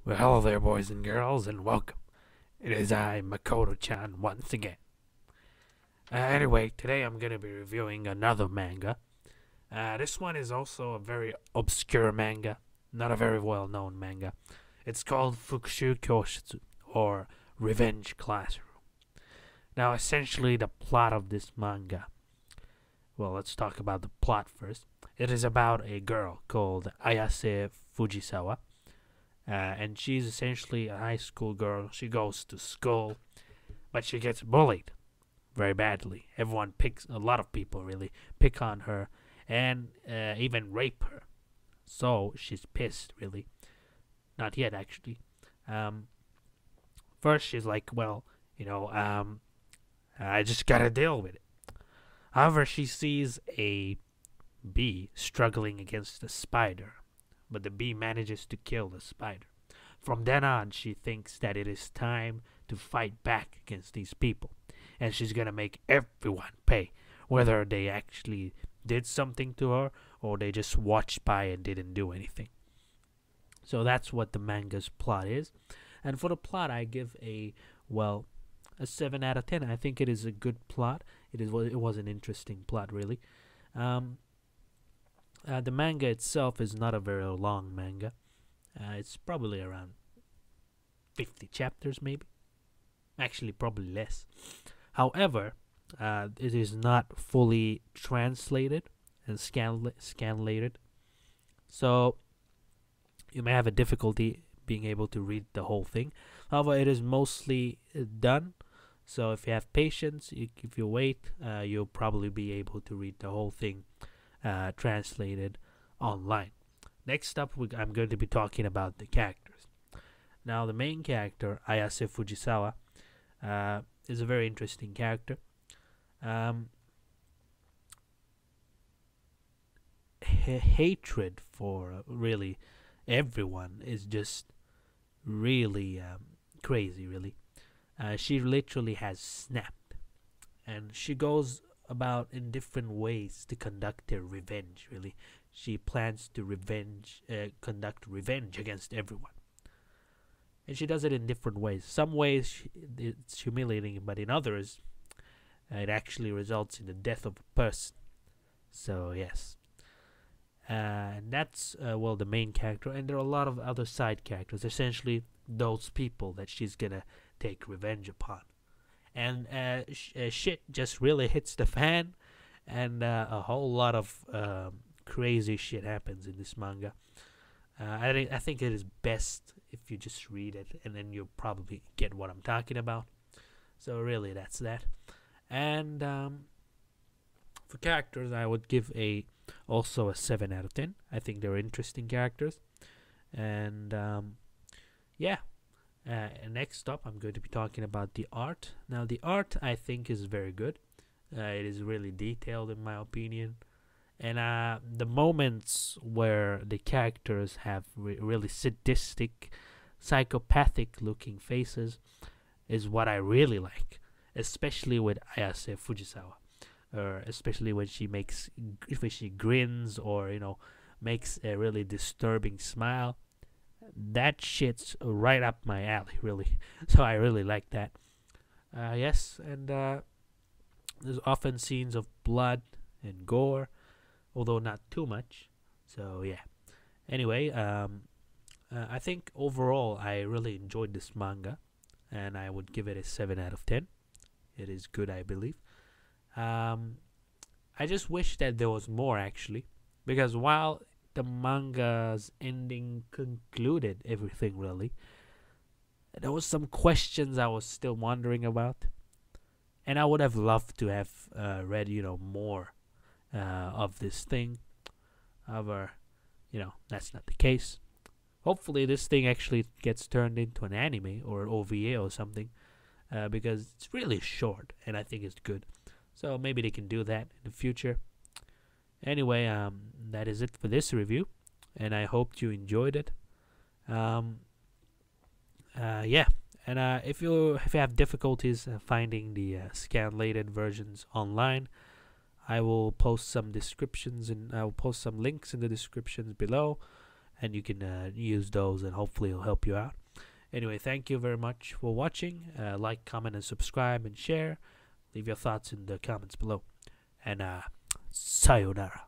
Well, hello there, boys and girls, and welcome. It is I, Makoto-chan, once again. Anyway, today I'm gonna be reviewing another manga. This one is also a very obscure manga, not a very well-known manga. It's called Fukushuu Kyoushitsu, or Revenge Classroom. Now, essentially, the plot of this manga. Well, let's talk about the plot first. It is about a girl called Ayase Fujisawa, and she's essentially a high school girl. She goes to school, but she gets bullied very badly. A lot of people really pick on her and even rape her. So she's pissed, really. Not yet, actually. Um, First, she's like, well, I just gotta deal with it. However, she sees a bee struggling against a spider, but the bee manages to kill the spider. From then on, she thinks that it is time to fight back against these people, and she's gonna make everyone pay, whether they actually did something to her or they just watched by and didn't do anything. So that's what the manga's plot is. And for the plot, I give a 7 out of 10. I think it is a good plot. It was an interesting plot, really. Um, the manga itself is not a very long manga. It's probably around 50 chapters, maybe. Actually, probably less. However, it is not fully translated and scanlated. So you may have a difficulty being able to read the whole thing. However, it is mostly done. So if you have patience, if you wait, you'll probably be able to read the whole thing translated online. Next up, I'm going to be talking about the characters. Now, the main character, Ayase Fujisawa, is a very interesting character. Hatred for really everyone is just really crazy, really. She literally has snapped, and she goes about in different ways to conduct her revenge, really. She plans to conduct revenge against everyone. And she does it in different ways. Some ways it's humiliating, but in others, it actually results in the death of a person. So, yes. And that's, the main character. And there are a lot of other side characters. Essentially, those people that she's gonna take revenge upon. And shit just really hits the fan. And a whole lot of crazy shit happens in this manga. I think it is best if you just read it, and then you'll probably get what I'm talking about. So really, that's that. And for characters, I would give also a 7 out of 10. I think they're interesting characters. And yeah. Next up, I'm going to be talking about the art. Now, the art I think is very good. It is really detailed, in my opinion. And the moments where the characters have really sadistic, psychopathic looking faces is what I really like, especially with Ayase Fujisawa, or especially when she grins, or makes a really disturbing smile. That shit's right up my alley, really. So I really like that. Yes, and there's often scenes of blood and gore, although not too much. So yeah. Anyway, I think overall I really enjoyed this manga, and I would give it a 7 out of 10. It is good, I believe. I just wish that there was more, actually, because while the manga's ending concluded everything, really, there was some questions I was still wondering about, and I would have loved to have read more of this thing. However, that's not the case. Hopefully this thing actually gets turned into an anime or OVA or something, because it's really short and I think it's good. So maybe they can do that in the future. Anyway, that is it for this review, and I hope you enjoyed it. Yeah, and if you have difficulties finding the scanlated versions online, I will post some descriptions, and I will post some links in the descriptions below, and you can use those, and hopefully it'll help you out. Anyway, thank you very much for watching. Like, comment, and subscribe, and share. Leave your thoughts in the comments below. And sayonara.